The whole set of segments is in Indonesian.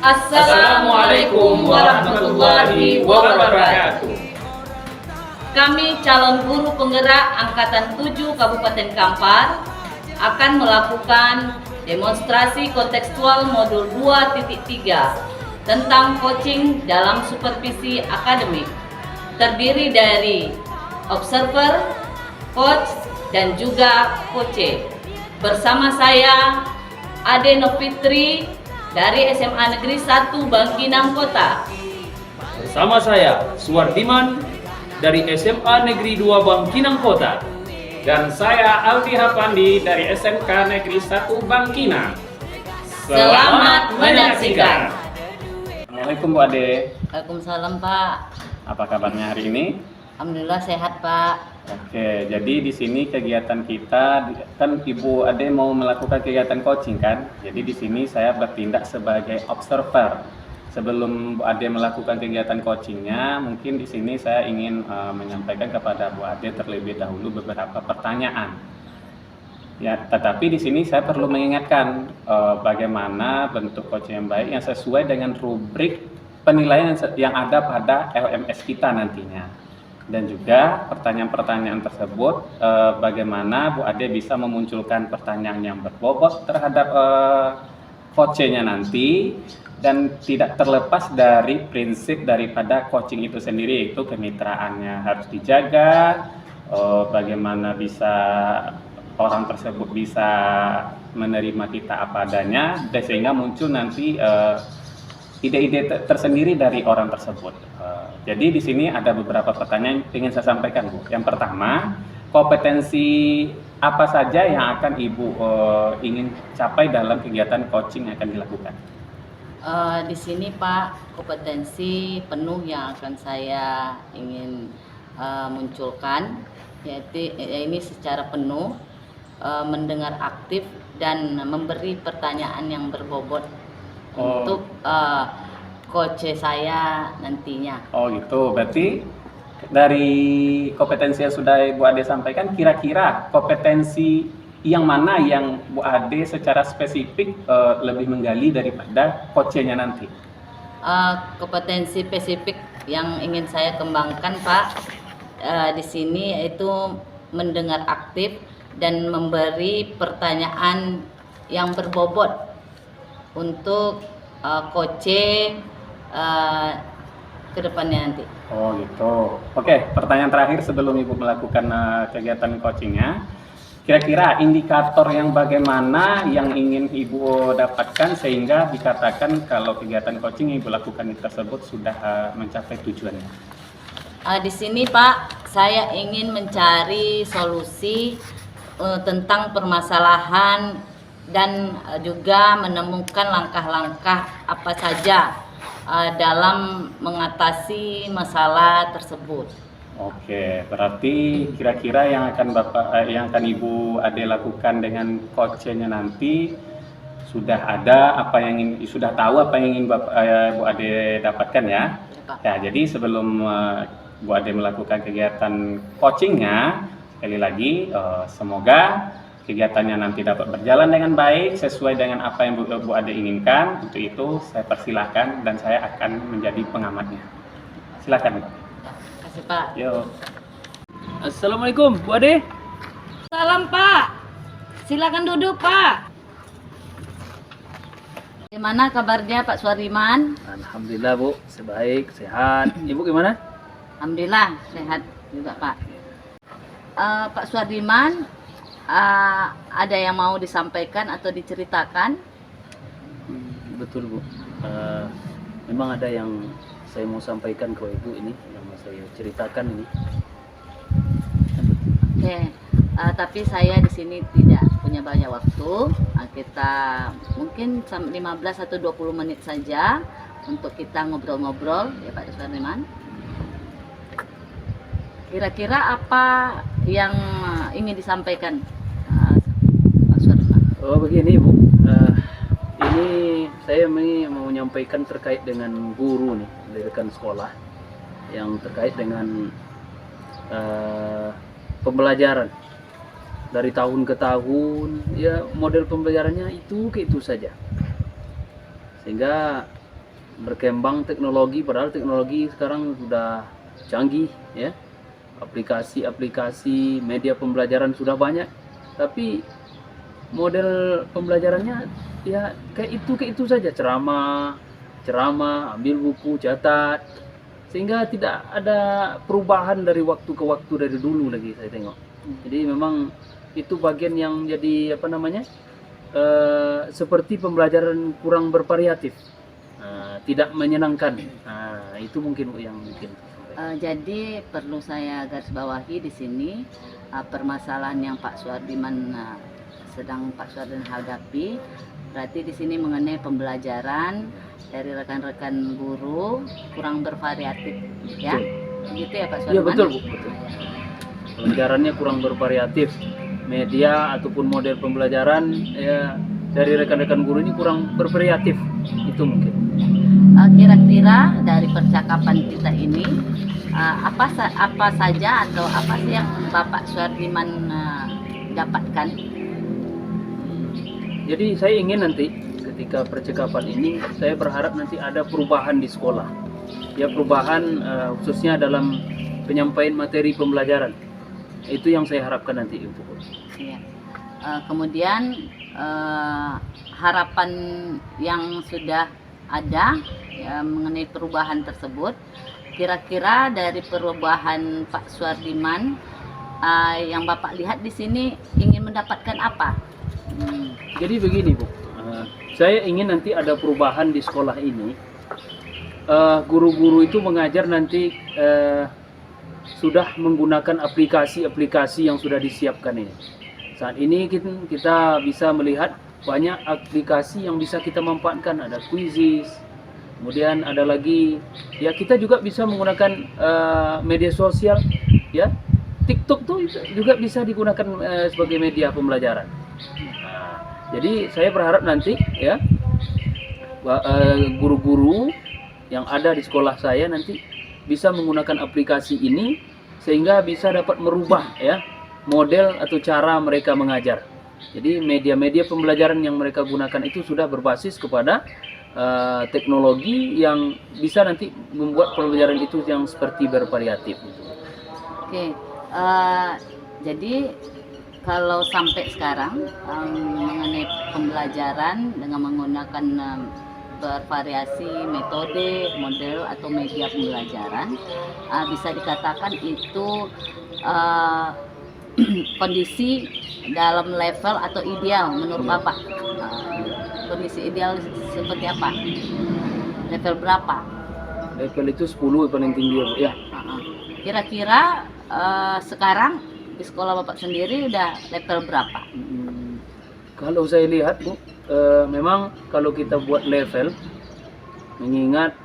Assalamualaikum warahmatullahi wabarakatuh. Kami calon guru penggerak Angkatan 7 Kabupaten Kampar akan melakukan demonstrasi kontekstual modul 2.3 tentang coaching dalam supervisi akademik, terdiri dari observer, coach, dan juga coache. Bersama saya Ade Novitri dari SMA Negeri 1 Bangkinang Kota. Bersama saya Suwardiman dari SMA Negeri 2 Bangkinang Kota. Dan saya Aldi Hapandi dari SMK Negeri 1 Bangkinang. Selamat menyaksikan. Assalamualaikum Bu Ade. Waalaikumsalam Pak. Apa kabarnya hari ini? Alhamdulillah sehat Pak. Oke, jadi di sini kegiatan kita kan Ibu Ade mau melakukan kegiatan coaching kan? Jadi di sini saya bertindak sebagai observer. Sebelum Bu Ade melakukan kegiatan coachingnya, mungkin di sini saya ingin menyampaikan kepada Bu Ade terlebih dahulu beberapa pertanyaan. Ya, tetapi di sini saya perlu mengingatkan bagaimana bentuk coaching yang baik yang sesuai dengan rubrik penilaian yang ada pada LMS kita nantinya. Dan juga pertanyaan-pertanyaan tersebut bagaimana Bu Ade bisa memunculkan pertanyaan yang berbobot terhadap coachnya nanti dan tidak terlepas dari prinsip daripada coaching itu sendiri, yaitu kemitraannya harus dijaga, bagaimana bisa orang tersebut bisa menerima kita apa adanya, sehingga muncul nanti ide-ide tersendiri dari orang tersebut. Jadi di sini ada beberapa pertanyaan yang ingin saya sampaikan, Bu. Yang pertama, kompetensi apa saja yang akan Ibu ingin capai dalam kegiatan coaching yang akan dilakukan? Di sini Pak, kompetensi penuh yang akan saya ingin munculkan, yaitu ini secara penuh mendengar aktif dan memberi pertanyaan yang berbobot untuk coach saya nantinya. Oh gitu, berarti dari kompetensi yang sudah Bu Ade sampaikan, kira-kira kompetensi yang mana yang Bu Ade secara spesifik lebih menggali daripada coachnya nanti? Kompetensi spesifik yang ingin saya kembangkan Pak, di sini yaitu mendengar aktif dan memberi pertanyaan yang berbobot untuk coach ke depannya nanti. Oh gitu. Oke, pertanyaan terakhir sebelum Ibu melakukan kegiatan coachingnya. Kira-kira indikator yang bagaimana yang ingin Ibu dapatkan sehingga dikatakan kalau kegiatan coaching yang Ibu lakukan tersebut sudah mencapai tujuannya? Di sini Pak, saya ingin mencari solusi tentang permasalahan dan juga menemukan langkah-langkah apa saja dalam mengatasi masalah tersebut. Oke, berarti kira-kira yang akan Ibu Ade lakukan dengan coachnya nanti sudah ada apa yang sudah tahu apa yang ingin Bu Ade dapatkan ya. Ya, jadi sebelum Bu Ade melakukan kegiatan coachingnya, sekali lagi semoga kegiatannya nanti dapat berjalan dengan baik sesuai dengan apa yang Bu Ade inginkan. Untuk itu saya persilahkan dan saya akan menjadi pengamatnya. Silakan. Terima kasih Pak. Yuk. Assalamualaikum Bu Ade. Salam Pak. Silakan duduk Pak. Gimana kabarnya Pak Suwardiman? Alhamdulillah Bu, sebaik, sehat. Ibu gimana? Alhamdulillah sehat juga Pak. Pak Suwardiman, ada yang mau disampaikan atau diceritakan? Betul Bu. Memang ada yang saya mau sampaikan ke Ibu ini, yang mau saya ceritakan ini. Oke, tapi saya di sini tidak punya banyak waktu. Kita mungkin 15 atau 20 menit saja untuk kita ngobrol-ngobrol ya Pak Suwardiman. Kira-kira apa yang ingin disampaikan Pak Suwardiman? Oh begini Bu, ini saya mau menyampaikan terkait dengan guru nih, pendidikan sekolah yang terkait dengan pembelajaran dari tahun ke tahun, ya model pembelajarannya itu ke itu saja, sehingga berkembang teknologi, padahal teknologi sekarang sudah canggih ya. Aplikasi-aplikasi media pembelajaran sudah banyak, tapi model pembelajarannya ya kayak itu saja, ceramah, ambil buku, catat, sehingga tidak ada perubahan dari waktu ke waktu dari dulu lagi saya tengok. Jadi memang itu bagian yang jadi apa namanya, seperti pembelajaran kurang bervariatif, tidak menyenangkan. Itu mungkin yang mungkin. Jadi perlu saya garis bawahi di sini permasalahan yang Pak Suardiman sedang Pak Suardiman hadapi. Berarti di sini mengenai pembelajaran dari rekan-rekan guru kurang bervariatif, ya? Begitu ya Pak Suardiman? Iya betul Bu, betul. Pembelajarannya kurang bervariatif, media ataupun model pembelajaran ya dari rekan-rekan guru ini kurang bervariatif, itu mungkin. Kira-kira dari percakapan kita ini apa saja atau apa sih yang Bapak Suardiman dapatkan? Jadi saya ingin nanti ketika percakapan ini saya berharap nanti ada perubahan di sekolah. Ya perubahan khususnya dalam penyampaian materi pembelajaran. Itu yang saya harapkan nanti untuk. Ya. Kemudian harapan yang sudah ada ya, mengenai perubahan tersebut, kira-kira dari perubahan Pak Suardiman yang Bapak lihat di sini ingin mendapatkan apa? Jadi begini Bu, saya ingin nanti ada perubahan di sekolah ini. Guru-guru itu mengajar nanti sudah menggunakan aplikasi-aplikasi yang sudah disiapkan ini. Saat ini kita bisa melihat banyak aplikasi yang bisa kita manfaatkan, ada Quizizz, kemudian ada lagi ya kita juga bisa menggunakan media sosial ya, TikTok tuh juga bisa digunakan sebagai media pembelajaran. Jadi saya berharap nanti ya guru-guru yang ada di sekolah saya nanti bisa menggunakan aplikasi ini sehingga bisa dapat merubah ya model atau cara mereka mengajar. Jadi media-media pembelajaran yang mereka gunakan itu sudah berbasis kepada teknologi yang bisa nanti membuat pembelajaran itu yang seperti bervariatif. Oke, jadi kalau sampai sekarang mengenai pembelajaran dengan menggunakan bervariasi metode, model atau media pembelajaran, bisa dikatakan itu kondisi dalam level atau ideal menurut Bapak. Kondisi ideal seperti apa? Level berapa? Level itu 10 paling tinggi ya Bu ya. Kira-kira sekarang di sekolah Bapak sendiri udah level berapa? Kalau saya lihat Bu, memang kalau kita buat level, mengingat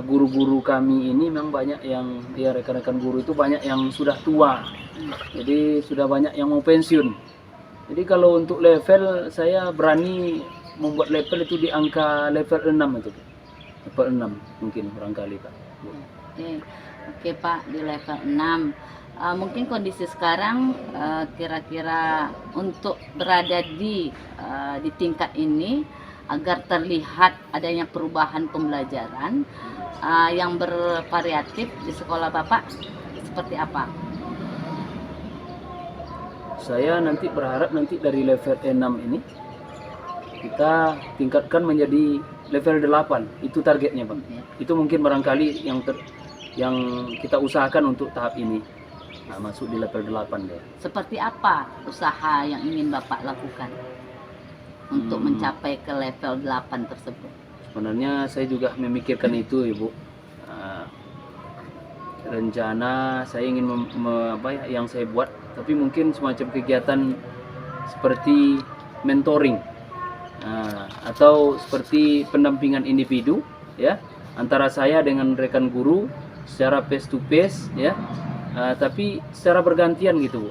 guru-guru kami ini memang banyak yang ya rekan-rekan guru itu banyak yang sudah tua. Jadi sudah banyak yang mau pensiun. Jadi kalau untuk level saya berani membuat level itu di angka level 6 itu. Level 6 mungkin barangkali Pak. Oke Pak, di level 6. Mungkin kondisi sekarang kira-kira untuk berada di tingkat ini agar terlihat adanya perubahan pembelajaran yang bervariatif di sekolah Bapak seperti apa? Saya nanti berharap nanti dari level 6 ini kita tingkatkan menjadi level 8. Itu targetnya Bang. Itu mungkin barangkali yang kita usahakan untuk tahap ini. Masuk di level 8 deh. Seperti apa usaha yang ingin Bapak lakukan untuk mencapai ke level 8 tersebut? Sebenarnya saya juga memikirkan itu Ibu. Rencana saya ingin yang saya buat, tapi mungkin semacam kegiatan seperti mentoring atau seperti pendampingan individu ya antara saya dengan rekan guru secara face to face ya, tapi secara bergantian gitu Bu.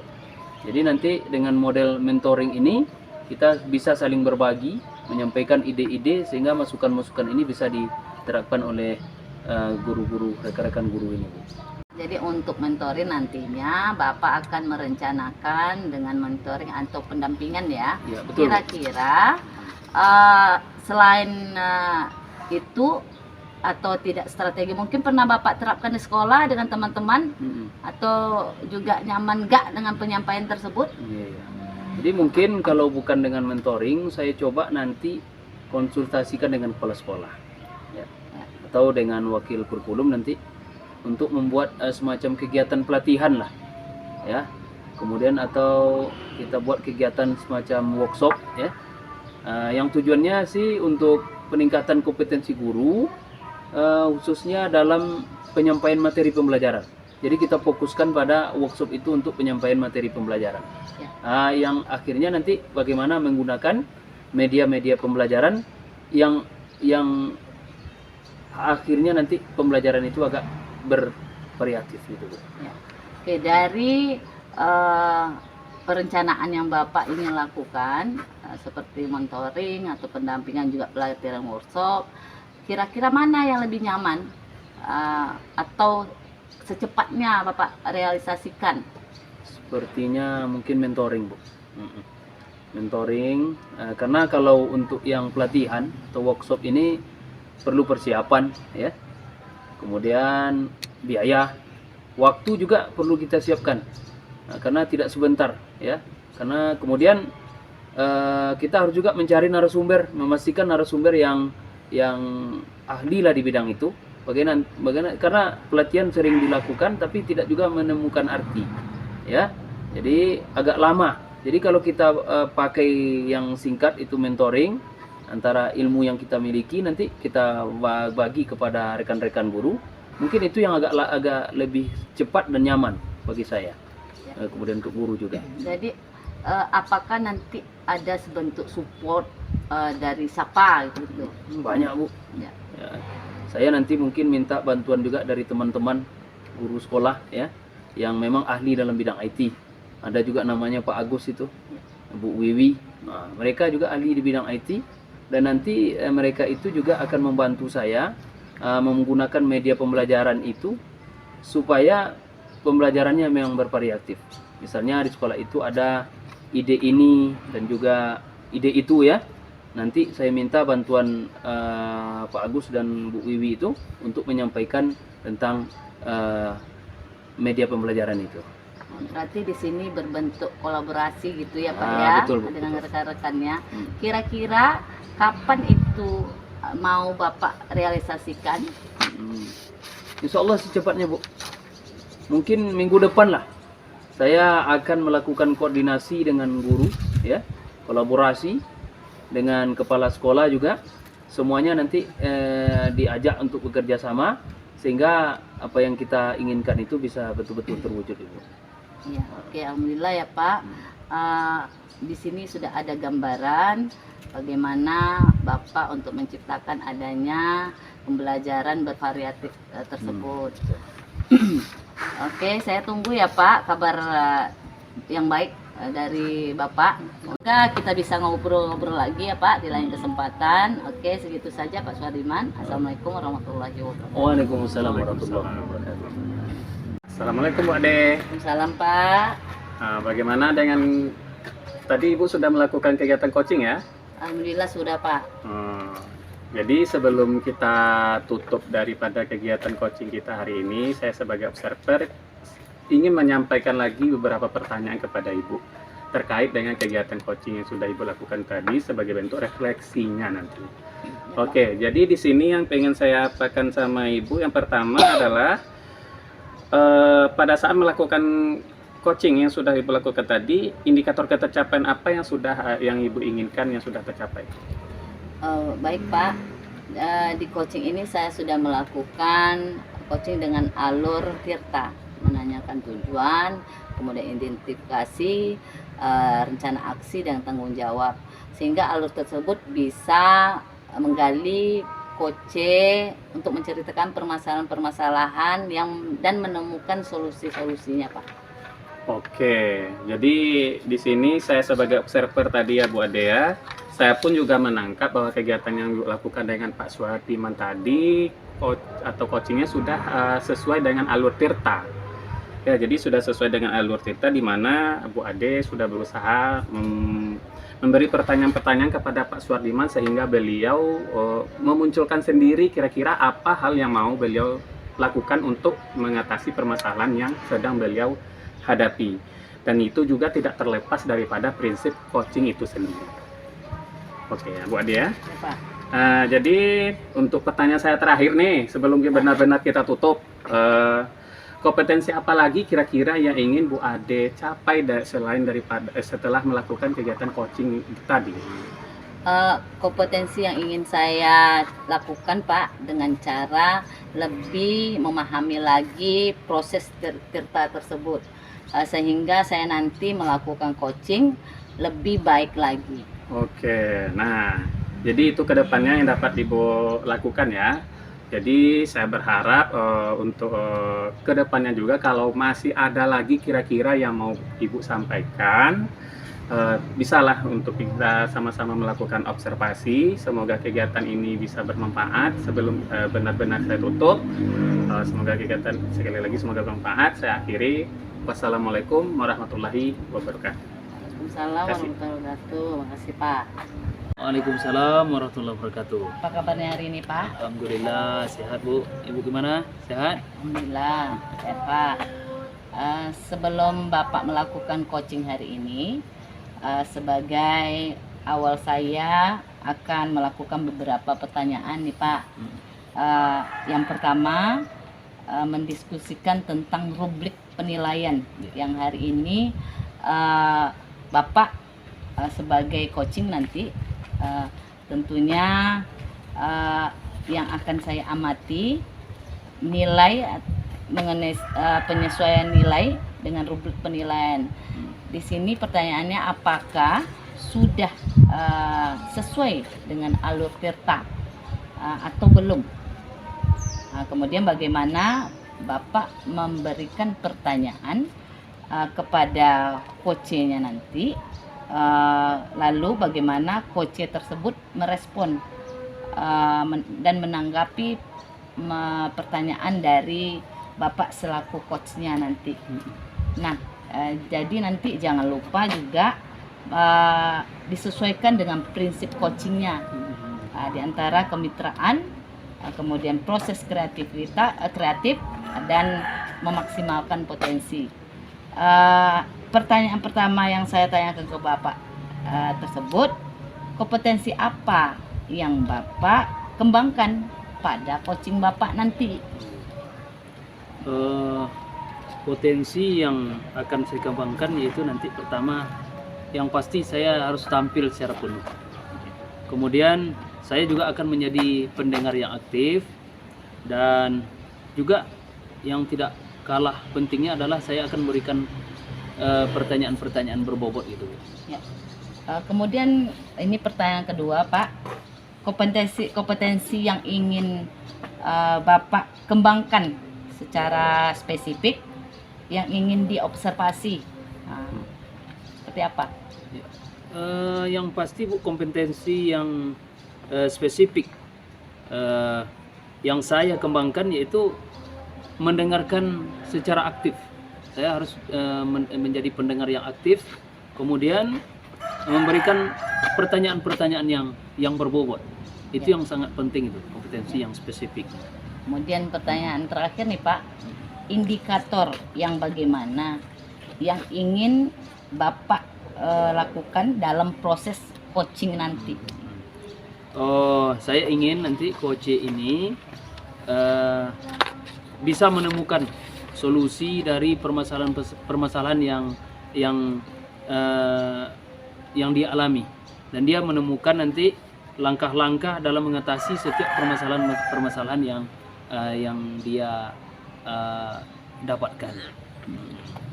Jadi nanti dengan model mentoring ini kita bisa saling berbagi, menyampaikan ide-ide sehingga masukan-masukan ini bisa diterapkan oleh guru-guru, rekan-rekan guru ini Bu. Jadi untuk mentoring nantinya Bapak akan merencanakan dengan mentoring atau pendampingan ya. Ya betul. Kira-kira selain itu atau tidak strategi mungkin pernah Bapak terapkan di sekolah dengan teman-teman atau juga nyaman nggak dengan penyampaian tersebut? Iya, iya. Jadi mungkin kalau bukan dengan mentoring, saya coba nanti konsultasikan dengan kepala sekolah, ya, atau dengan wakil kurikulum nanti untuk membuat semacam kegiatan pelatihan lah, ya. Kemudian atau kita buat kegiatan semacam workshop, ya. Yang tujuannya sih untuk peningkatan kompetensi guru, khususnya dalam penyampaian materi pembelajaran. Jadi kita fokuskan pada workshop itu untuk penyampaian materi pembelajaran. Yang akhirnya nanti bagaimana menggunakan media-media pembelajaran yang akhirnya nanti pembelajaran itu agak bervariatif gitu. Ya. Oke, dari perencanaan yang Bapak ingin lakukan seperti mentoring atau pendampingan juga pelatihan workshop, kira-kira mana yang lebih nyaman atau secepatnya Bapak realisasikan? Sepertinya mungkin mentoring, Bu. Mentoring, karena kalau untuk yang pelatihan atau workshop ini perlu persiapan, ya. Kemudian biaya, waktu juga perlu kita siapkan, karena tidak sebentar, ya. Karena kemudian kita harus juga mencari narasumber, memastikan narasumber yang ahli lah di bidang itu. Bagaimana karena pelatihan sering dilakukan tapi tidak juga menemukan arti, ya. Jadi agak lama. Jadi kalau kita pakai yang singkat itu mentoring antara ilmu yang kita miliki, nanti kita bagi kepada rekan-rekan guru, mungkin itu yang agak lebih cepat dan nyaman bagi saya. Kemudian untuk guru juga. Jadi apakah nanti ada sebentuk support dari SAPA gitu? Banyak, Bu. Ya. Ya. Saya nanti mungkin minta bantuan juga dari teman-teman guru sekolah, ya, yang memang ahli dalam bidang IT. Ada juga namanya Pak Agus itu, Bu Wiwi. Nah, mereka juga ahli di bidang IT, dan nanti mereka itu juga akan membantu saya menggunakan media pembelajaran itu supaya pembelajarannya memang bervariatif. Misalnya di sekolah itu ada ide ini dan juga ide itu, ya. Nanti saya minta bantuan Pak Agus dan Bu Wiwi itu untuk menyampaikan tentang media pembelajaran itu. Berarti di sini berbentuk kolaborasi gitu ya Pak Betul, Bu, dengan betul. rekan-rekannya. Kira-kira kapan itu mau Bapak realisasikan? Insya Allah secepatnya, Bu. Mungkin minggu depan lah. Saya akan melakukan koordinasi dengan guru, ya, kolaborasi dengan kepala sekolah juga. Semuanya nanti diajak untuk bekerja sama sehingga apa yang kita inginkan itu bisa betul-betul terwujud, Ibu. Ya, oke, alhamdulillah ya Pak. Di sini sudah ada gambaran bagaimana Bapak untuk menciptakan adanya pembelajaran bervariatif tersebut. Oke, saya tunggu ya Pak kabar yang baik dari Bapak. Semoga kita bisa ngobrol-ngobrol lagi ya Pak di lain kesempatan. Oke, segitu saja Pak Suhadiman. Assalamualaikum warahmatullahi wabarakatuh. Waalaikumsalam warahmatullahi wabarakatuh. Assalamualaikum Bu Ade. Waalaikumsalam Pak. Nah, bagaimana dengan tadi Ibu sudah melakukan kegiatan coaching ya? Alhamdulillah sudah Pak. Jadi sebelum kita tutup daripada kegiatan coaching kita hari ini, saya sebagai observer ingin menyampaikan lagi beberapa pertanyaan kepada Ibu terkait dengan kegiatan coaching yang sudah Ibu lakukan tadi sebagai bentuk refleksinya nanti. Oke, jadi di sini yang pengen saya apakan sama Ibu yang pertama adalah pada saat melakukan coaching yang sudah Ibu lakukan tadi, indikator ketercapaian apa yang Ibu inginkan yang sudah tercapai? Baik Pak, di coaching ini saya sudah melakukan coaching dengan alur Tirta, menanyakan tujuan, kemudian identifikasi, rencana aksi dan tanggung jawab, sehingga alur tersebut bisa menggali coach untuk menceritakan permasalahan-permasalahan dan menemukan solusi-solusinya Pak. Oke, jadi di sini saya sebagai observer tadi ya Bu Adea, saya pun juga menangkap bahwa kegiatan yang dilakukan dengan Pak Suhadiman tadi atau coachingnya sudah sesuai dengan alur Tirta. Ya, jadi sudah sesuai dengan alur Tirta di mana Bu Ade sudah berusaha memberi pertanyaan-pertanyaan kepada Pak Suwardiman sehingga beliau memunculkan sendiri kira-kira apa hal yang mau beliau lakukan untuk mengatasi permasalahan yang sedang beliau hadapi. Dan itu juga tidak terlepas daripada prinsip coaching itu sendiri. Oke ya, Bu Ade ya. Ya, Pak. Jadi untuk pertanyaan saya terakhir nih, sebelum benar-benar kita tutup, kompetensi apa lagi kira-kira yang ingin Bu Ade capai selain daripada setelah melakukan kegiatan coaching tadi? Kompetensi yang ingin saya lakukan, Pak, dengan cara lebih memahami lagi proses tirta tersebut, sehingga saya nanti melakukan coaching lebih baik lagi. Oke, nah jadi itu kedepannya yang dapat Ibu lakukan ya. Jadi saya berharap untuk kedepannya juga kalau masih ada lagi kira-kira yang mau Ibu sampaikan, bisalah untuk kita sama-sama melakukan observasi. Semoga kegiatan ini bisa bermanfaat. Sebelum benar-benar saya tutup, semoga kegiatan sekali lagi semoga bermanfaat. Saya akhiri. Wassalamualaikum warahmatullahi wabarakatuh. Waalaikumsalam warahmatullahi wabarakatuh. Makasih, Pak. Waalaikumsalam warahmatullahi wabarakatuh. Apa kabarnya hari ini, Pak? Alhamdulillah sehat, Bu. Ibu gimana? Sehat? Alhamdulillah, sehat, Pak. Sebelum Bapak melakukan coaching hari ini, sebagai awal saya akan melakukan beberapa pertanyaan nih, Pak. Yang pertama, mendiskusikan tentang rubrik penilaian yang hari ini Bapak sebagai coaching nanti tentunya yang akan saya amati nilai mengenai penyesuaian nilai dengan rubrik penilaian. Di sini pertanyaannya apakah sudah sesuai dengan alur tirta atau belum. Kemudian bagaimana Bapak memberikan pertanyaan kepada coachnya nanti, lalu bagaimana coach tersebut merespon dan menanggapi pertanyaan dari Bapak selaku coachnya nanti. Nah, jadi nanti jangan lupa juga disesuaikan dengan prinsip coachingnya, di antara kemitraan, kemudian proses kreatif dan memaksimalkan potensi. Pertanyaan pertama yang saya tanyakan ke Bapak tersebut, kompetensi apa yang Bapak kembangkan pada coaching Bapak nanti? Potensi yang akan saya kembangkan yaitu nanti pertama yang pasti saya harus tampil secara penuh. Kemudian saya juga akan menjadi pendengar yang aktif, dan juga yang tidak kalah pentingnya adalah saya akan memberikan pertanyaan-pertanyaan berbobot itu. Ya. Kemudian ini pertanyaan kedua, Pak. Kompetensi yang ingin Bapak kembangkan secara spesifik yang ingin diobservasi. Seperti apa? Ya. Yang pasti Bu, kompetensi yang spesifik yang saya kembangkan yaitu mendengarkan secara aktif. Saya harus menjadi pendengar yang aktif, kemudian memberikan pertanyaan-pertanyaan yang berbobot. Itu yang sangat penting, itu kompetensi yang spesifik. Kemudian pertanyaan terakhir nih, Pak, indikator yang bagaimana yang ingin Bapak lakukan dalam proses coaching nanti? Saya ingin nanti coach ini bisa menemukan solusi dari permasalahan yang dia alami, dan dia menemukan nanti langkah-langkah dalam mengatasi setiap permasalahan yang dia dapatkan.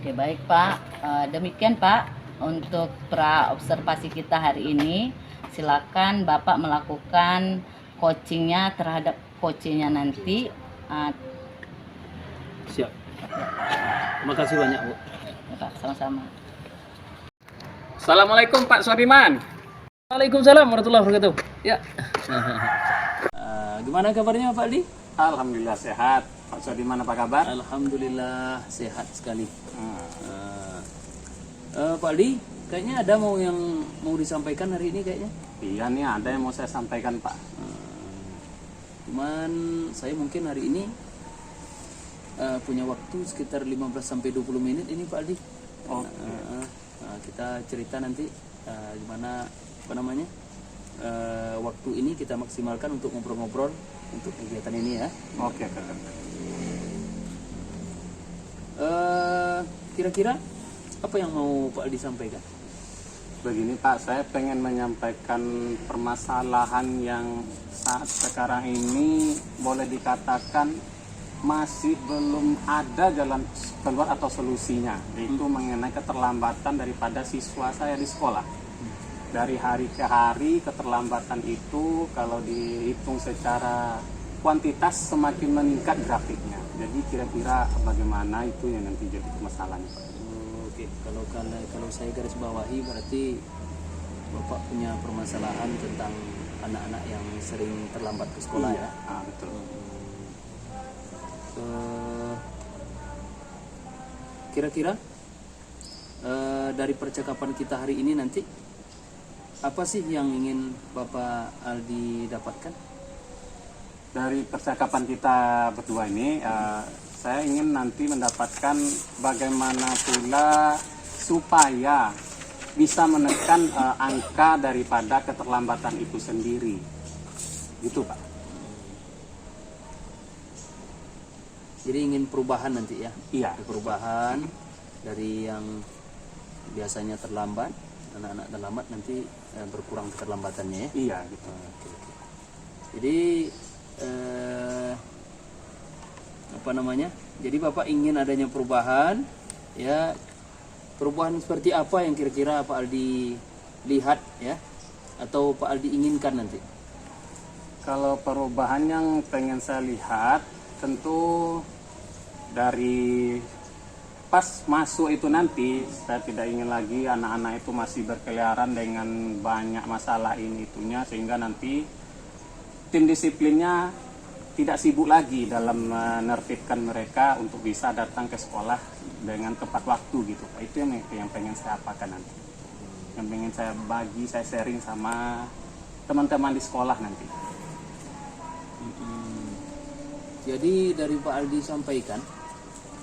Oke, baik, Pak. Demikian, Pak, untuk pra-observasi kita hari ini. Silakan Bapak melakukan coachingnya terhadap coachnya nanti. Siap. Terima kasih banyak, Bu. Ya, Pak, sama-sama. Assalamualaikum Pak Suwardiman. Waalaikumsalam warahmatullahi wabarakatuh. Ya. Gimana kabarnya Pak Aldi? Alhamdulillah sehat. Pak Suwardiman apa kabar? Alhamdulillah sehat sekali. Pak Aldi, Kayaknya ada yang mau disampaikan hari ini kayaknya. Iya nih, ada yang mau saya sampaikan Pak. Cuman saya mungkin hari ini punya waktu sekitar 15 sampai 20 menit ini Pak Aldi. Kita cerita nanti gimana apa namanya waktu ini kita maksimalkan untuk ngobrol-ngobrol untuk kegiatan ini ya. Oke. Kira-kira apa yang mau Pak Aldi sampaikan? Begini Pak, saya pengen menyampaikan permasalahan yang saat sekarang ini boleh dikatakan masih belum ada jalan keluar atau solusinya, yaitu mengenai keterlambatan daripada siswa saya di sekolah. Dari hari ke hari keterlambatan itu kalau dihitung secara kuantitas semakin meningkat grafiknya. Jadi kira-kira bagaimana itu yang nanti jadi permasalahannya Pak? Oke, kalau saya garis bawahi berarti Bapak punya permasalahan tentang anak-anak yang sering terlambat ke sekolah ya. Betul. Kira-kira dari percakapan kita hari ini nanti apa sih yang ingin Bapak Aldi dapatkan? Dari percakapan kita berdua ini, saya ingin nanti mendapatkan bagaimana pula supaya bisa menekan angka daripada keterlambatan itu sendiri. Gitu Pak. Jadi ingin perubahan nanti ya? Iya. Perubahan dari yang biasanya terlambat, anak-anak terlambat nanti berkurang keterlambatannya ya? Iya gitu. Oke. Jadi apa namanya? Jadi Bapak ingin adanya perubahan, ya perubahan seperti apa yang kira-kira Pak Aldi lihat ya, atau Pak Aldi inginkan nanti? Kalau perubahan yang pengen saya lihat, tentu dari pas masuk itu nanti saya tidak ingin lagi anak-anak itu masih berkeliaran dengan banyak masalah ini itunya, sehingga nanti tim disiplinnya tidak sibuk lagi dalam menertibkan mereka untuk bisa datang ke sekolah dengan tepat waktu gitu Pak. Itu yang pengen saya apakan nanti, yang pengen saya bagi, saya sharing sama teman-teman di sekolah nanti. Jadi dari Pak Aldi sampaikan,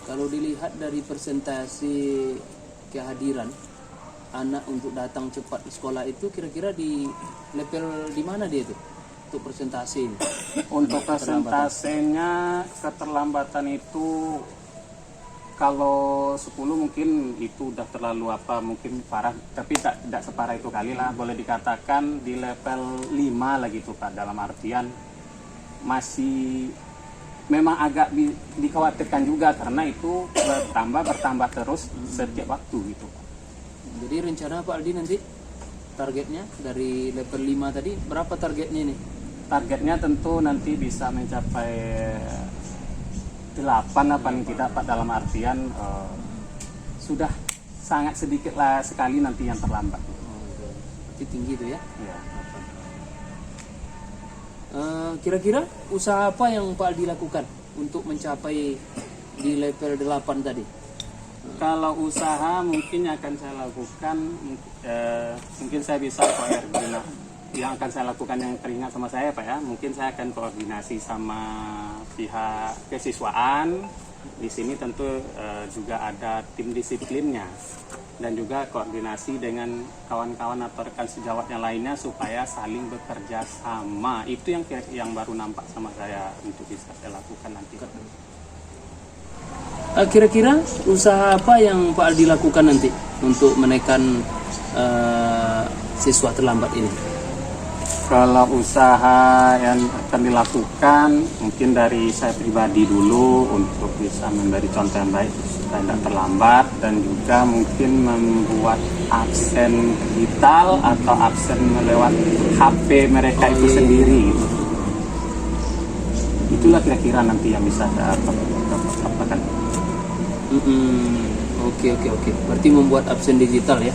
kalau dilihat dari persentase kehadiran anak untuk datang cepat ke sekolah itu kira-kira di level di mana dia itu untuk persentase ini? Untuk persentasenya keterlambatan itu kalau 10 mungkin itu udah terlalu mungkin parah, tapi tidak separah itu kali lah, boleh dikatakan di level 5 lah gitu Pak, dalam artian masih memang agak dikhawatirkan juga karena itu bertambah terus setiap waktu gitu Pak. Jadi rencana Pak Aldi nanti targetnya dari level 5 tadi berapa targetnya ini? Targetnya tentu nanti bisa mencapai 8 paling tidak Pak, dalam artian sudah sangat sedikit lah sekali nanti yang terlambat. Berarti tinggi itu ya? Ya. Kira-kira usaha apa yang Pak Aldi lakukan untuk mencapai di level 8 tadi? Kalau usaha mungkin akan saya lakukan, mungkin saya bisa koordinasi. Yang akan saya lakukan yang teringat sama saya Pak ya, mungkin saya akan koordinasi sama pihak kesiswaan. Di sini tentu juga ada tim disiplinnya dan juga koordinasi dengan kawan-kawan atau rekan sejawatnya lainnya supaya saling bekerja sama. Itu yang baru nampak sama saya untuk bisa saya lakukan nanti. Kira-kira usaha apa yang Pak Aldi lakukan nanti untuk menekan siswa terlambat ini? Kalau usaha yang akan dilakukan mungkin dari saya pribadi dulu untuk bisa memberi contoh yang baik supaya tidak terlambat, dan juga mungkin membuat absen digital atau absen melewat HP mereka itu sendiri gitu. Itulah kira-kira nanti yang bisa saya apakan. Oke. Berarti membuat absen digital ya,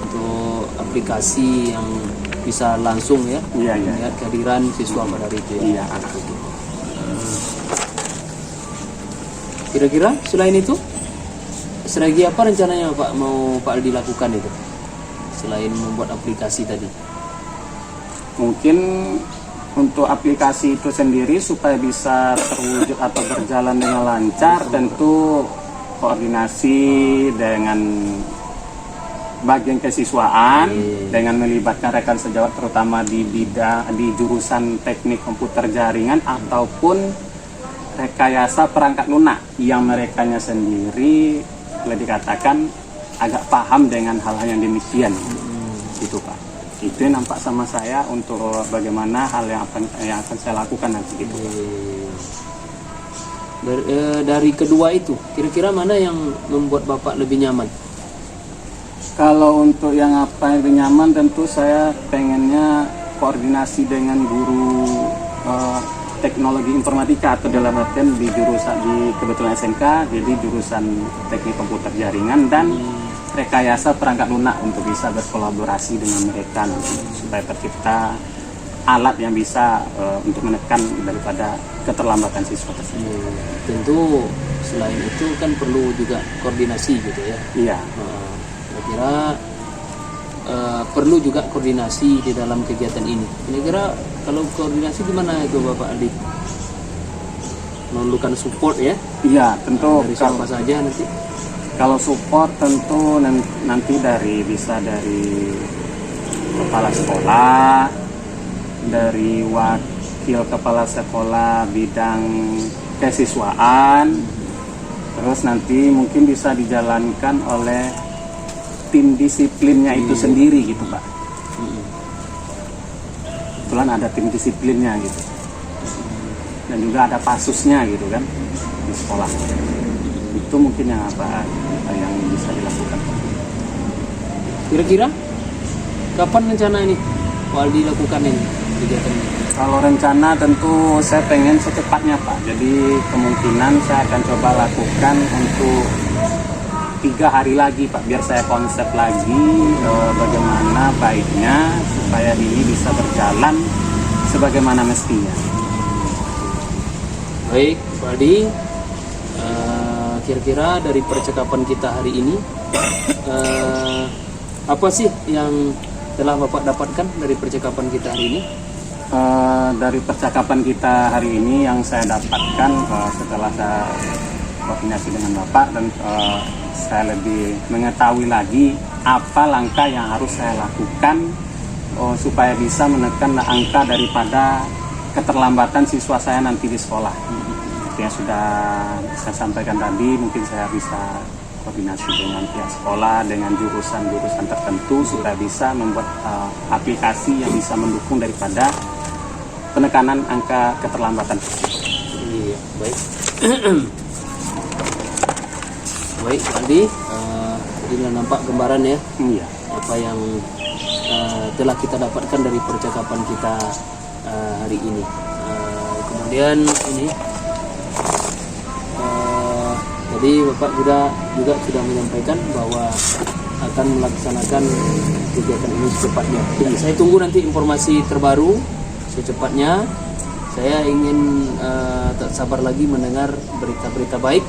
untuk aplikasi yang bisa langsung ya, melihat kehadiran siswa pada hari itu ya. Kira-kira selain itu, strategi apa rencananya Pak Aldi lakukan itu? selain membuat aplikasi tadi? Mungkin untuk aplikasi itu sendiri supaya bisa terwujud atau berjalan dengan lancar, tentu koordinasi dengan bagian kesiswaan dengan melibatkan rekan sejawat terutama di jurusan teknik komputer jaringan ataupun rekayasa perangkat lunak yang merekanya sendiri boleh dikatakan agak paham dengan hal-hal yang demikian. Itu Pak, itu yang nampak sama saya untuk bagaimana hal yang akan saya lakukan nanti gitu. Dari kedua itu, kira-kira mana yang membuat Bapak lebih nyaman? Kalau untuk yang apa yang lebih nyaman, tentu saya pengennya koordinasi dengan guru teknologi informatika atau dalam artian di jurusan di kebetulan SMK, jadi jurusan teknik komputer jaringan dan rekayasa perangkat lunak untuk bisa berkolaborasi dengan mereka nanti, supaya tercipta alat yang bisa untuk menekan daripada keterlambatan siswa tersebut. Tentu selain itu kan perlu juga koordinasi gitu ya. Iya. Kira-kira perlu juga koordinasi di dalam kegiatan ini. Kira-kira kalau koordinasi gimana itu Bapak Aldi? Memerlukan support ya? Iya, tentu. Dari siapa saja nanti? Kalau support tentu nanti bisa dari kepala sekolah, dari wakil kepala sekolah bidang kesiswaan, terus nanti mungkin bisa dijalankan oleh tim disiplinnya itu sendiri gitu Pak. Kebetulan ada tim disiplinnya gitu, dan juga ada pasusnya gitu kan di sekolah. Itu mungkin yang bisa dilakukan. Kira-kira kapan rencana ini Waldi lakukan ini kegiatan ini? Kalau rencana tentu saya pengen secepatnya Pak. Jadi kemungkinan saya akan coba lakukan untuk 3 hari lagi Pak, biar saya konsep lagi bagaimana baiknya supaya ini bisa berjalan sebagaimana mestinya. Baik Pak Aldi, kira-kira dari percakapan kita hari ini apa sih yang telah Bapak dapatkan dari percakapan kita hari ini? Dari percakapan kita hari ini yang saya dapatkan setelah saya koordinasi dengan Bapak dan saya lebih mengetahui lagi apa langkah yang harus saya lakukan supaya bisa menekan angka daripada keterlambatan siswa saya nanti di sekolah. Yang sudah saya sampaikan tadi, mungkin saya bisa koordinasi dengan pihak sekolah, dengan jurusan-jurusan tertentu supaya bisa membuat aplikasi yang bisa mendukung daripada penekanan angka keterlambatan. Iya, baik. Baik, Aldi, ini nampak gambaran ya. Iya. Apa yang telah kita dapatkan dari percakapan kita hari ini. Kemudian ini tadi Bapak juga sudah menyampaikan bahwa akan melaksanakan kegiatan ini secepatnya. Jadi saya tunggu nanti informasi terbaru secepatnya. Saya ingin tak sabar lagi mendengar berita-berita baik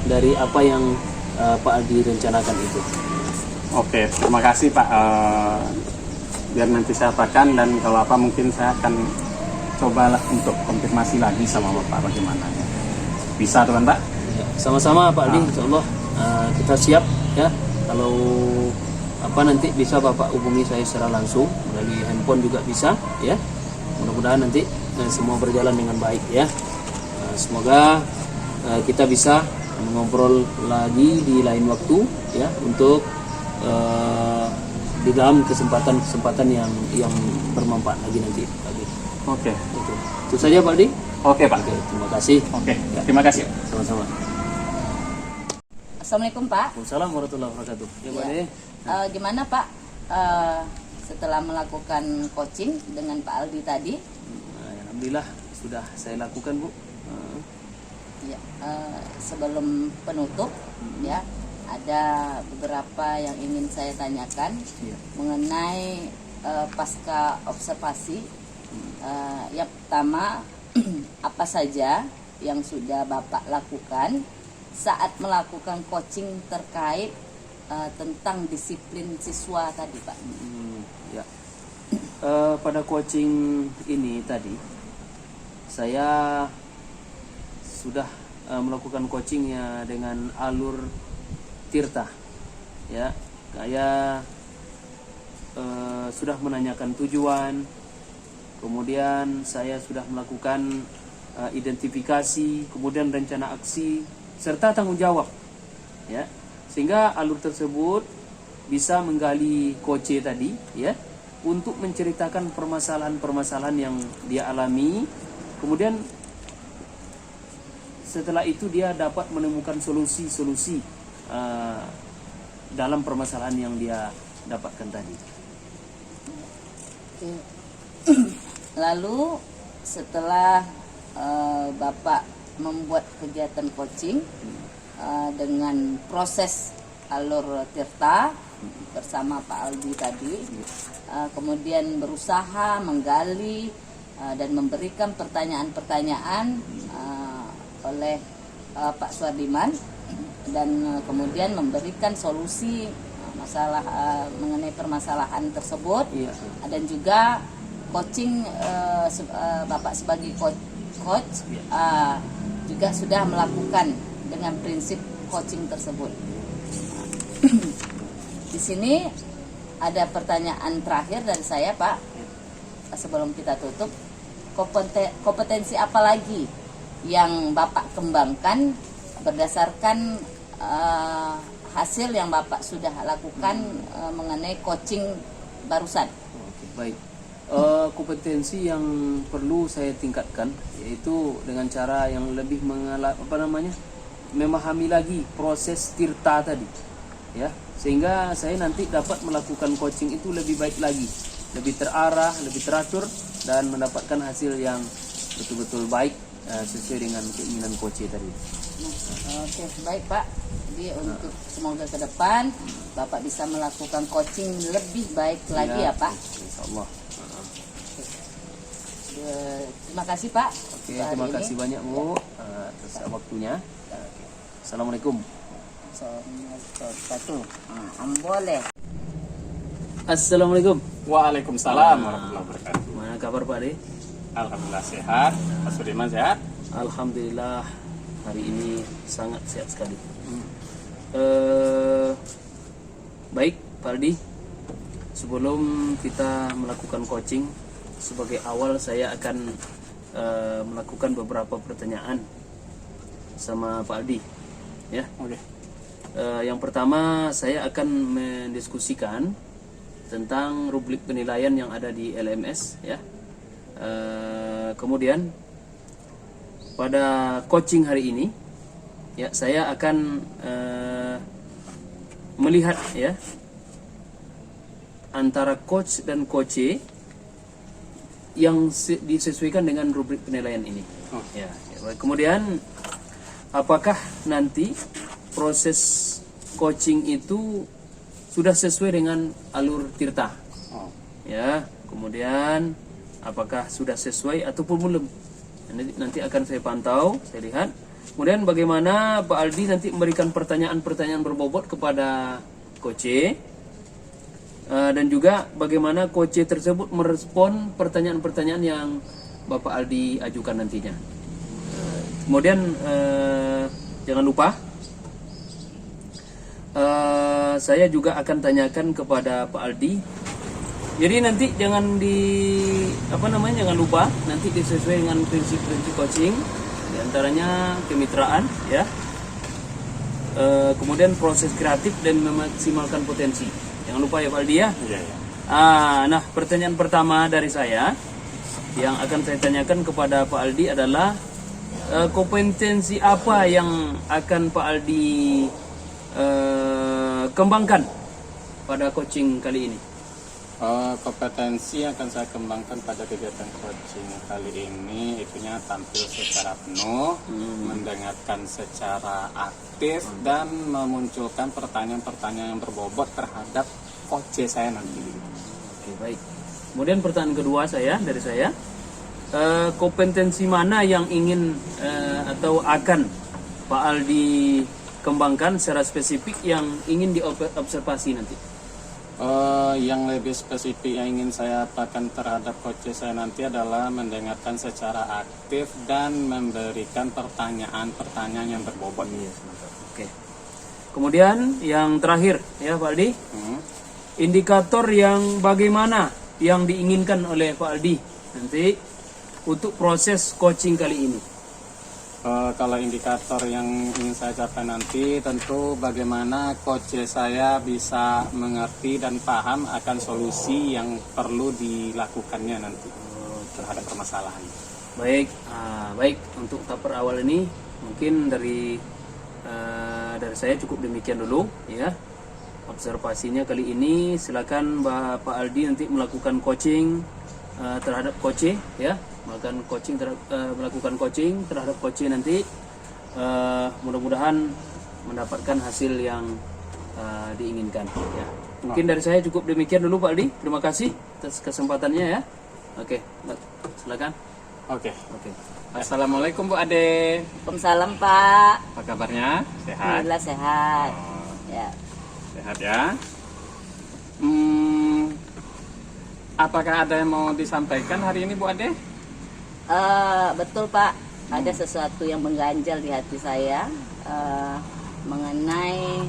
dari apa yang Pak Aldi rencanakan itu. Oke, terima kasih Pak. Biar nanti saya apakan dan kalau apa mungkin saya akan coba untuk konfirmasi lagi sama Bapak bagaimana. Bisa tuh kan Pak? Ya, sama-sama Pak Aldi, insya Allah kita siap ya. Kalau apa nanti bisa Bapak hubungi saya secara langsung melalui handphone juga bisa ya. Mudah-mudahan nanti semua berjalan dengan baik ya. Semoga kita bisa mengobrol lagi di lain waktu ya untuk di dalam kesempatan yang bermanfaat lagi nanti. Oke. Itu saja Pak Aldi. Oke Pak. Oke, terima kasih. Oke, terima kasih. Sama-sama. Assalamualaikum Pak. Waalaikumsalam warahmatullahi wabarakatuh. Ya, Pak Aldi. Gimana Pak setelah melakukan coaching dengan Pak Aldi tadi? Alhamdulillah sudah saya lakukan Bu. Ya, sebelum penutup ya ada beberapa yang ingin saya tanyakan mengenai pasca observasi. Yang pertama, apa saja yang sudah Bapak lakukan saat melakukan coaching terkait tentang disiplin siswa tadi Pak. Ya. Pada coaching ini tadi saya sudah melakukan coachingnya dengan alur tirta, ya. Saya sudah menanyakan tujuan, kemudian saya sudah melakukan identifikasi, kemudian rencana aksi serta tanggung jawab, ya. Sehingga alur tersebut bisa menggali coach tadi, ya, untuk menceritakan permasalahan-permasalahan yang dia alami. Kemudian setelah itu dia dapat menemukan solusi-solusi dalam permasalahan yang dia dapatkan tadi. Oke. Lalu setelah Bapak membuat kegiatan coaching dengan proses alur tirta bersama Pak Aldi tadi, kemudian berusaha menggali dan memberikan pertanyaan-pertanyaan oleh Pak Suardiman, dan kemudian memberikan solusi masalah mengenai permasalahan tersebut. Iya. Dan juga coaching Bapak sebagai coach juga sudah melakukan dengan prinsip coaching tersebut. Di sini ada pertanyaan terakhir dari saya Pak, sebelum kita tutup. Kompetensi apa lagi yang Bapak kembangkan berdasarkan hasil yang Bapak sudah lakukan mengenai coaching barusan? Oke, baik. Kompetensi yang perlu saya tingkatkan yaitu dengan cara yang lebih memahami lagi proses tirta tadi, ya, sehingga saya nanti dapat melakukan coaching itu lebih baik lagi, lebih terarah, lebih teratur, dan mendapatkan hasil yang betul-betul baik sesuai dengan keinginan coach tadi. Oke, baik Pak. Jadi untuk semoga ke depan Bapak bisa melakukan coaching lebih baik lagi ya Pak. Insyaallah. Terima kasih Pak. Oke, terima kasih banyak Bu atas waktunya. Assalamualaikum. Boleh. Assalamualaikum. Waalaikumsalam warahmatullahi wabarakatuh. Mana kabar Pak De? Alhamdulillah sehat. Mas Sudirman sehat? Alhamdulillah hari ini sangat sehat sekali. Baik Pak Aldi, sebelum kita melakukan coaching, sebagai awal saya akan melakukan beberapa pertanyaan sama Pak Aldi, ya. Oke. Yang pertama saya akan mendiskusikan tentang rubrik penilaian yang ada di LMS, ya. Kemudian pada coaching hari ini, ya, saya akan melihat, ya, antara coach dan coach yang disesuaikan dengan rubrik penilaian ini. Ya, baik. Kemudian apakah nanti proses coaching itu sudah sesuai dengan alur tirta? Ya, kemudian apakah sudah sesuai ataupun belum? Nanti akan saya pantau, saya lihat. Kemudian bagaimana Pak Aldi nanti memberikan pertanyaan-pertanyaan berbobot kepada coach, dan juga bagaimana coach tersebut merespon pertanyaan-pertanyaan yang Bapak Aldi ajukan nantinya. Kemudian jangan lupa saya juga akan tanyakan kepada Pak Aldi. Jadi nanti jangan jangan lupa nanti disesuaikan dengan prinsip-prinsip coaching, diantaranya kemitraan, ya. Kemudian proses kreatif dan memaksimalkan potensi. Jangan lupa ya Pak Aldi, ya. Iya, iya. Nah, pertanyaan pertama dari saya yang akan saya tanyakan kepada Pak Aldi adalah kompetensi apa yang akan Pak Aldi kembangkan pada coaching kali ini? Kompetensi yang akan saya kembangkan pada kegiatan coaching kali ini itunya tampil secara penuh, mendengarkan secara aktif, dan memunculkan pertanyaan-pertanyaan yang berbobot terhadap coach saya nanti. Oke, baik. Kemudian pertanyaan kedua dari saya, kompetensi mana yang ingin atau akan Pak Aldi kembangkan secara spesifik yang ingin diobservasi nanti? Yang lebih spesifik yang ingin saya apakan terhadap coach saya nanti adalah mendengarkan secara aktif dan memberikan pertanyaan-pertanyaan yang berbobot. Oke. Kemudian yang terakhir ya Pak Aldi, Hmm. indikator yang bagaimana yang diinginkan oleh Pak Aldi nanti untuk proses coaching kali ini? Kalau indikator yang ingin saya capai nanti tentu bagaimana coach saya bisa mengerti dan paham akan solusi yang perlu dilakukannya nanti terhadap permasalahan. Baik, baik untuk tahap awal ini mungkin dari saya cukup demikian dulu ya. Observasinya kali ini silakan Bapak Aldi nanti melakukan coaching terhadap coach ya, melakukan coaching terhadap coach nanti, mudah-mudahan mendapatkan hasil yang diinginkan ya. Mungkin dari saya cukup demikian dulu Pak Aldi. Terima kasih atas kesempatannya ya. Oke, silakan. Oke. Oke. Assalamualaikum Bu Ade. Waalaikumsalam Pak. Apa kabarnya? Sehat? Alhamdulillah sehat. Ya. Sehat ya. Apakah ada yang mau disampaikan hari ini Bu Ade? Betul Pak, ada sesuatu yang mengganjal di hati saya mengenai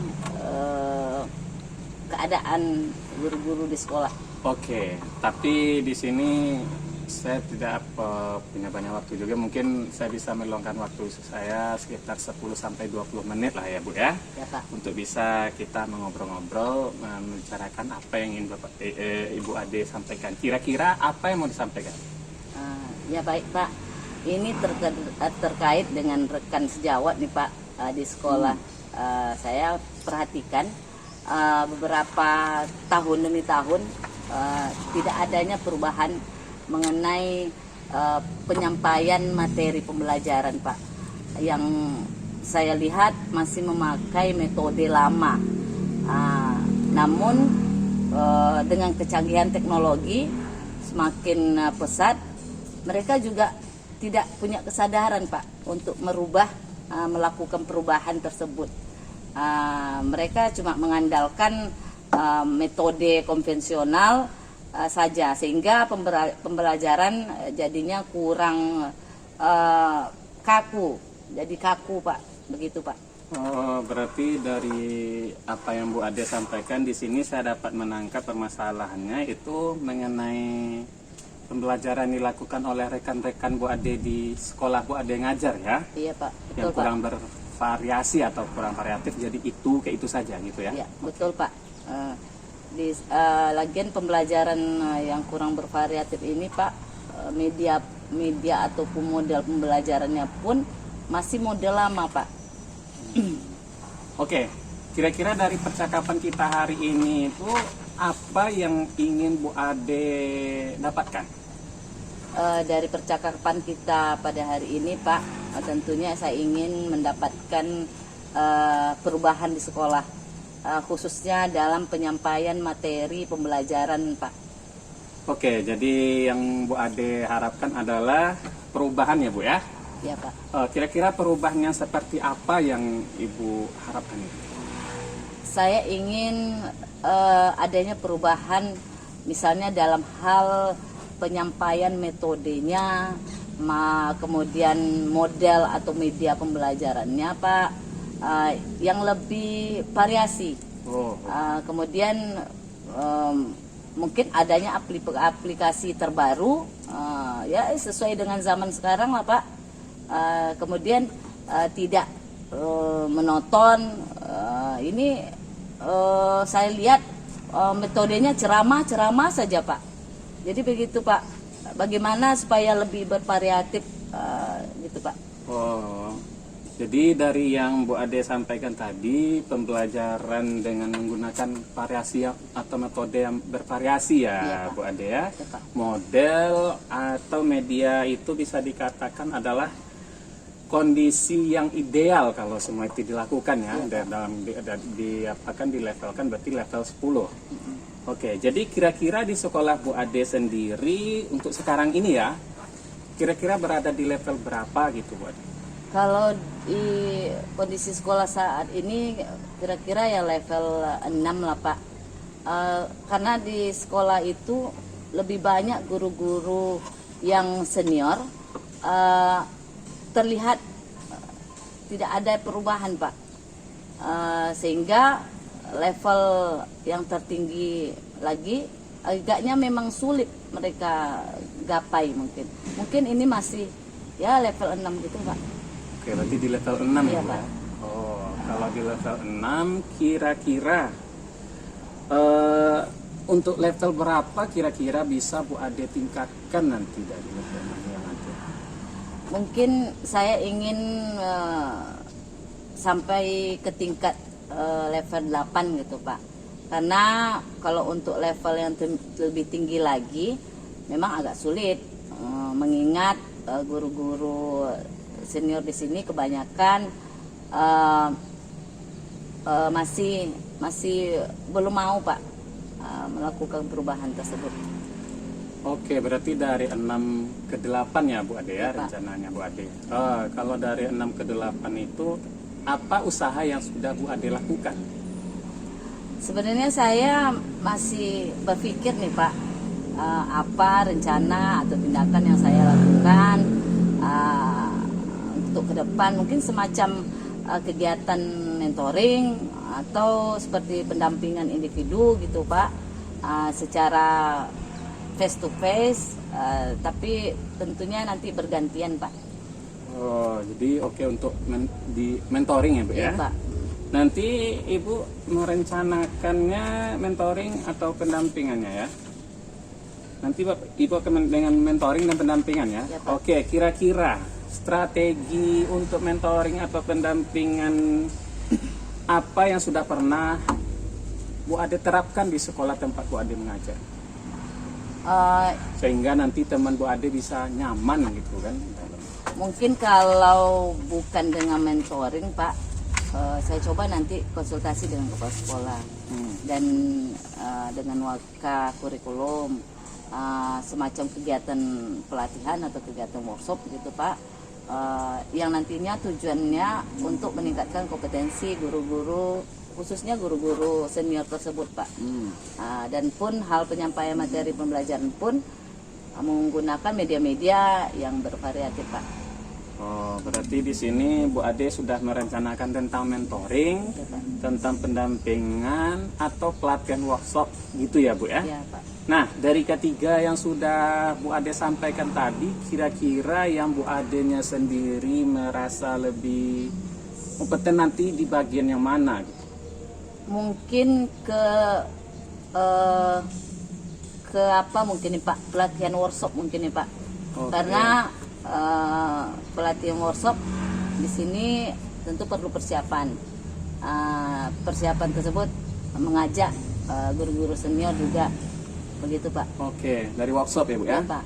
keadaan guru-guru di sekolah. Oke, tapi di sini saya tidak punya banyak waktu juga. Mungkin saya bisa meluangkan waktu saya sekitar 10-20 menit lah ya Bu ya. Ya Pak. Untuk bisa kita mengobrol-ngobrol, membicarakan apa yang ingin Ibu Ade sampaikan. Kira-kira apa yang mau disampaikan? Ya baik Pak, ini terkait dengan rekan sejawat nih Pak di sekolah. Saya perhatikan beberapa tahun demi tahun tidak adanya perubahan mengenai penyampaian materi pembelajaran Pak. Yang saya lihat masih memakai metode lama. Namun dengan kecanggihan teknologi semakin pesat, mereka juga tidak punya kesadaran Pak untuk melakukan perubahan tersebut. Mereka cuma mengandalkan metode konvensional saja, sehingga pembelajaran jadinya kurang kaku, jadi kaku Pak, begitu Pak. Berarti dari apa yang Bu Ade sampaikan di sini saya dapat menangkap permasalahannya itu mengenai pembelajaran dilakukan oleh rekan-rekan Bu Ade di sekolah Bu Ade ngajar ya. Iya Pak, betul Yang kurang Pak. bervariasi atau kurang variatif, jadi itu kayak itu saja gitu ya. Iya, betul Pak. Lagian pembelajaran yang kurang bervariatif ini Pak, media ataupun model pembelajarannya pun masih model lama Pak. Oke, kira-kira dari percakapan kita hari ini itu apa yang ingin Bu Ade dapatkan? Dari percakapan kita pada hari ini Pak, tentunya saya ingin mendapatkan perubahan di sekolah, khususnya dalam penyampaian materi pembelajaran Pak. Oke, jadi yang Bu Ade harapkan adalah perubahan ya Bu ya? Ya Pak. Kira-kira perubahannya seperti apa yang Ibu harapkan? Saya ingin adanya perubahan misalnya dalam hal penyampaian metodenya, kemudian model atau media pembelajarannya Pak, yang lebih variasi. Kemudian mungkin adanya aplikasi terbaru ya sesuai dengan zaman sekarang lah Pak. Kemudian tidak menonton ini saya lihat metodenya ceramah saja Pak. Jadi begitu Pak. Bagaimana supaya lebih bervariatif gitu Pak. Jadi dari yang Bu Ade sampaikan tadi, pembelajaran dengan menggunakan variasi atau metode yang bervariasi ya, Iya, Pak. Bu Ade ya. Ya, Pak. Model atau media itu bisa dikatakan adalah kondisi yang ideal kalau semua itu dilakukan ya, dilevelkan berarti level 10. Oke, jadi kira-kira di sekolah Bu Ade sendiri untuk sekarang ini ya, kira-kira berada di level berapa gitu Bu Ade? Kalau di kondisi sekolah saat ini kira-kira ya level 6 lah Pak. Karena di sekolah itu lebih banyak guru-guru yang senior, terlihat tidak ada perubahan Pak. Sehingga level yang tertinggi lagi agaknya memang sulit mereka gapai mungkin. Mungkin ini masih ya level 6 gitu Pak. Oke, berarti di level 6 Iya, ya, Bu, Pak. ya? Oh, kalau di level 6 kira-kira untuk level berapa kira-kira bisa Bu Ade tingkatkan nanti dari level 6 yang ada? Mungkin saya ingin sampai ke tingkat level 8 gitu Pak. Karena kalau untuk level yang lebih tinggi lagi memang agak sulit, mengingat guru-guru senior di sini kebanyakan masih belum mau Pak melakukan perubahan tersebut. Oke, berarti dari 6 ke 8 ya Bu Ade ya, Iya, Pak. rencananya Bu Ade. Kalau dari 6 ke 8 itu apa usaha yang sudah Bu Ade lakukan? Sebenarnya saya masih berpikir nih Pak, apa rencana atau tindakan yang saya lakukan untuk ke depan, mungkin semacam kegiatan mentoring atau seperti pendampingan individu gitu Pak, secara face to face, tapi tentunya nanti bergantian Pak. Oh, jadi oke untuk di mentoring ya Bu ya? Iya Pak. Nanti Ibu merencanakannya mentoring atau pendampingannya ya? Nanti Ibu akan dengan mentoring dan pendampingan ya? Ya, Pak. Oke, kira-kira strategi untuk mentoring atau pendampingan apa yang sudah pernah Bu Ade terapkan di sekolah tempat Bu Ade mengajar? Sehingga nanti teman Bu Ade bisa nyaman gitu kan? Mungkin kalau bukan dengan mentoring Pak, saya coba nanti konsultasi dengan kepala sekolah dan dengan waka kurikulum, semacam kegiatan pelatihan atau kegiatan workshop gitu Pak, yang nantinya tujuannya untuk meningkatkan kompetensi guru-guru, khususnya guru-guru senior tersebut Pak. Dan pun hal penyampaian materi pembelajaran pun menggunakan media-media yang bervariatif Pak. Oh, berarti di sini Bu Ade sudah merencanakan tentang mentoring, Ya, Pak. tentang pendampingan atau pelatihan workshop gitu ya Bu ya? Ya Pak. Nah, dari ketiga yang sudah Bu Ade sampaikan tadi, kira-kira yang Bu Ade-nya sendiri merasa lebih kompeten nanti di bagian yang mana gitu? Mungkin ke apa mungkin nih Pak, pelatihan workshop mungkin nih Pak. Oke. Karena pelatihan workshop di sini tentu perlu persiapan. Persiapan tersebut mengajak guru-guru senior juga, begitu Pak. Oke, dari workshop ya Bu ya? Ya, Pak.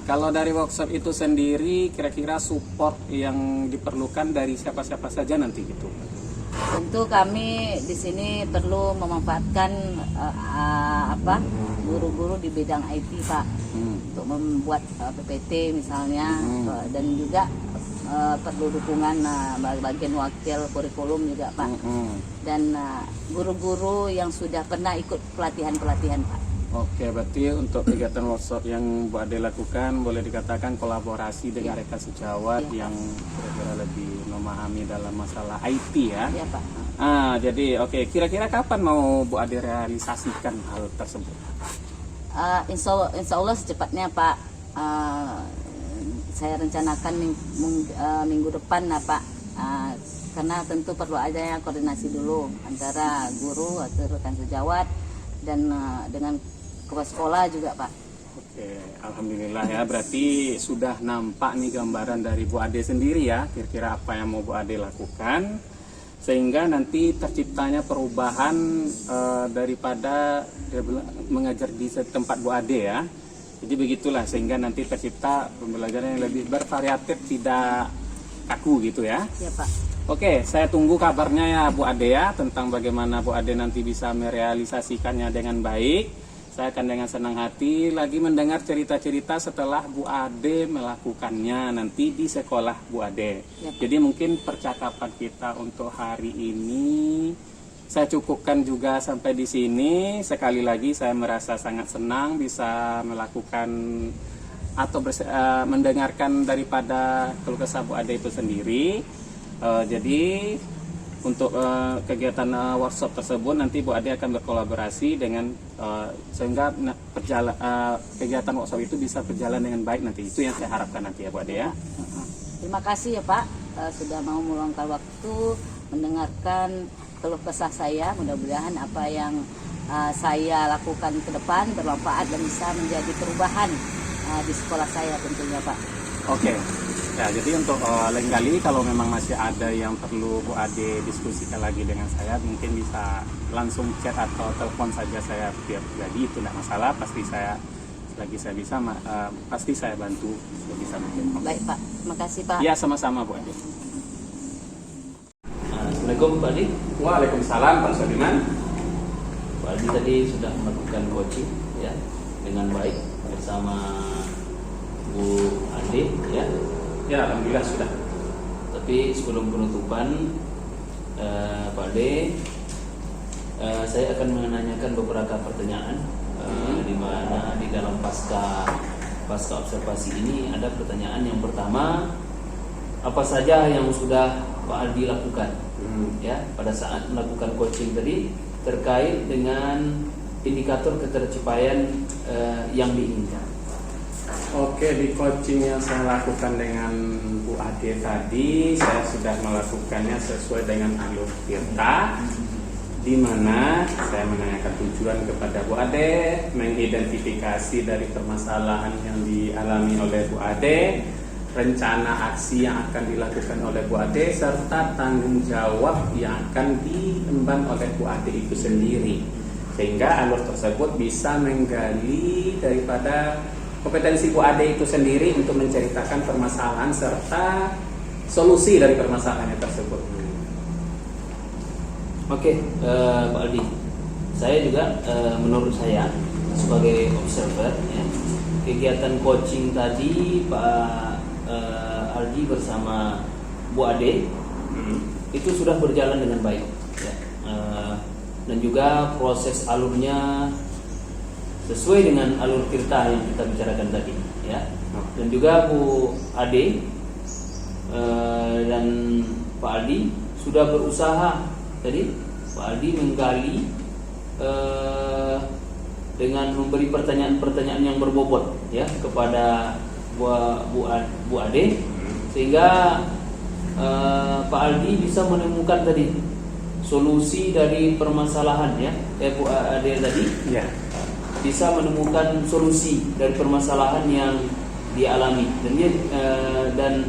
Kalau dari workshop itu sendiri, kira-kira support yang diperlukan dari siapa-siapa saja nanti gitu? Tentu kami di sini perlu memanfaatkan guru-guru di bidang IT Pak, untuk membuat PPT misalnya, dan juga perlu dukungan bagian wakil kurikulum juga Pak, dan guru-guru yang sudah pernah ikut pelatihan-pelatihan Pak. Oke, berarti untuk kegiatan workshop yang Bu Ade lakukan boleh dikatakan kolaborasi dengan rekan sejawat yang kira-kira lebih memahami dalam masalah IT ya. Ya Pak. Jadi oke, kira-kira kapan mau Bu Ade realisasikan hal tersebut? Insya Allah secepatnya Pak. Saya rencanakan minggu depan lah Pak. Karena tentu perlu adanya koordinasi dulu antara guru atau rekan sejawat dan dengan kepala sekolah juga Pak. Oke, alhamdulillah ya. Berarti sudah nampak nih gambaran dari Bu Ade sendiri ya. Kira-kira apa yang mau Bu Ade lakukan sehingga nanti terciptanya perubahan daripada mengajar di tempat Bu Ade ya. Jadi begitulah sehingga nanti tercipta pembelajaran yang lebih bervariatif, tidak kaku gitu ya. Ya Pak. Oke, saya tunggu kabarnya ya Bu Ade ya tentang bagaimana Bu Ade nanti bisa merealisasikannya dengan baik saya akan dengan senang hati lagi mendengar cerita-cerita setelah Bu Ade melakukannya nanti di sekolah Bu Ade. Ya, Pak. Jadi mungkin percakapan kita untuk hari ini saya cukupkan juga sampai di sini. Sekali lagi saya merasa sangat senang bisa melakukan atau mendengarkan daripada keluh kesah Bu Ade itu sendiri. Jadi untuk kegiatan workshop tersebut nanti Bu Ade akan berkolaborasi dengan sehingga kegiatan workshop itu bisa berjalan dengan baik nanti. Itu yang saya harapkan nanti ya Bu Ade ya. Terima kasih ya Pak sudah mau meluangkan waktu mendengarkan keluh kesah saya. Mudah-mudahan apa yang saya lakukan ke depan bermanfaat dan bisa menjadi perubahan di sekolah saya tentunya Pak. Oke. Ya, jadi untuk lain kali kalau memang masih ada yang perlu Bu Ade diskusikan lagi dengan saya, mungkin bisa langsung chat atau telepon saja saya biar jadi itu tidak masalah. Pasti saya selagi saya bisa pasti saya bantu sebisa mungkin. Baik Pak, terima kasih Pak. Ya sama-sama Bu Ade. Assalamualaikum Pak Adi. Waalaikumsalam Pak Sudirman. Pak Adi tadi sudah melakukan coaching ya dengan baik bersama Bu Ade ya. Ya alhamdulillah sudah. Tapi sebelum penutupan Pak Ade, saya akan menanyakan beberapa pertanyaan di mana di dalam pasca observasi ini ada pertanyaan yang pertama, apa saja yang sudah Pak Adi lakukan ya pada saat melakukan coaching tadi terkait dengan indikator ketercapaian yang diinginkan. Oke, di coaching yang saya lakukan dengan Bu Ade tadi, saya sudah melakukannya sesuai dengan alur Tirta, di mana saya menanyakan tujuan kepada Bu Ade, mengidentifikasi dari permasalahan yang dialami oleh Bu Ade, rencana aksi yang akan dilakukan oleh Bu Ade, serta tanggung jawab yang akan diemban oleh Bu Ade itu sendiri. Sehingga alur tersebut bisa menggali daripada kompetensi Bu Ade itu sendiri untuk menceritakan permasalahan serta solusi dari permasalahannya tersebut. Oke, Pak Aldi, saya juga menurut saya sebagai observer ya, kegiatan coaching tadi Pak Aldi bersama Bu Ade itu sudah berjalan dengan baik ya. Dan juga proses alurnya sesuai dengan alur Tirta yang kita bicarakan tadi ya. Dan juga Bu Ade dan Pak Aldi sudah berusaha tadi Pak Aldi menggali dengan memberi pertanyaan-pertanyaan yang berbobot ya kepada Bu Ade sehingga Pak Aldi bisa menemukan tadi solusi dari permasalahan ya Bu Ade tadi Ya. bisa menemukan solusi dari permasalahan yang dialami dan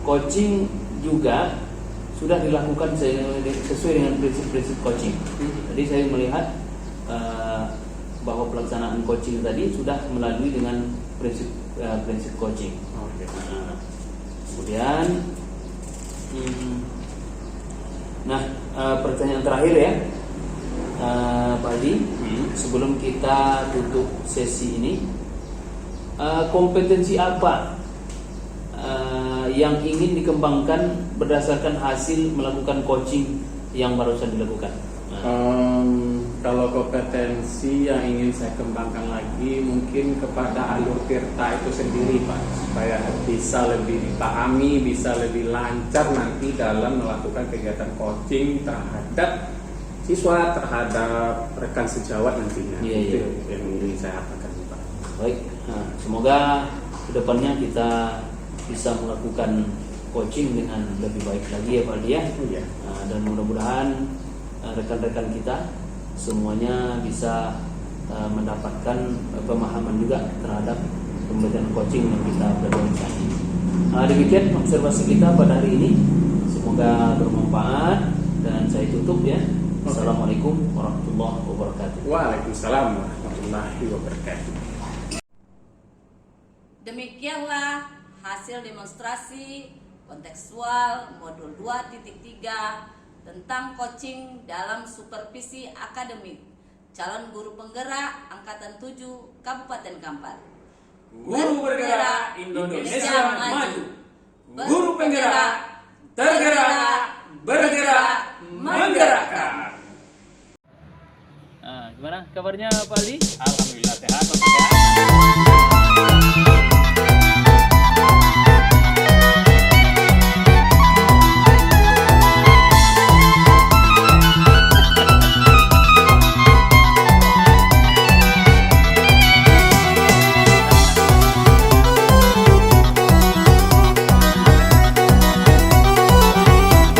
coaching juga sudah dilakukan sesuai dengan prinsip-prinsip coaching. Jadi saya melihat bahwa pelaksanaan coaching tadi sudah melalui dengan prinsip coaching. Oke. Kemudian, pertanyaan terakhir ya, Pak Adi, sebelum kita tutup sesi ini, kompetensi apa yang ingin dikembangkan berdasarkan hasil melakukan coaching yang barusan dilakukan? Kalau kompetensi yang ingin saya kembangkan lagi mungkin kepada alur Tirta itu sendiri Pak, supaya bisa lebih dipahami, bisa lebih lancar nanti dalam melakukan kegiatan coaching terhadap siswa, terhadap rekan sejawat nantinya. Itu yang ingin saya harapkan Pak. Baik, semoga kedepannya kita bisa melakukan coaching dengan lebih baik lagi ya Pak Adi ya. Iya. Dan mudah-mudahan rekan-rekan kita semuanya bisa mendapatkan pemahaman juga terhadap pemberian coaching yang kita berikan. Demikian observasi kita pada hari ini, semoga bermanfaat dan saya tutup ya. Assalamualaikum warahmatullahi wabarakatuh. Waalaikumsalam warahmatullahi wabarakatuh. Demikianlah hasil demonstrasi kontekstual modul 2.3 tentang coaching dalam supervisi akademik. calon guru penggerak Angkatan 7 Kabupaten Kampar. Guru bergerak, Indonesia maju. Guru penggerak, tergerak, bergerak, menggerakkan. Gimana kabarnya Pak Ali? Alhamdulillah sehat, Bapak sehat.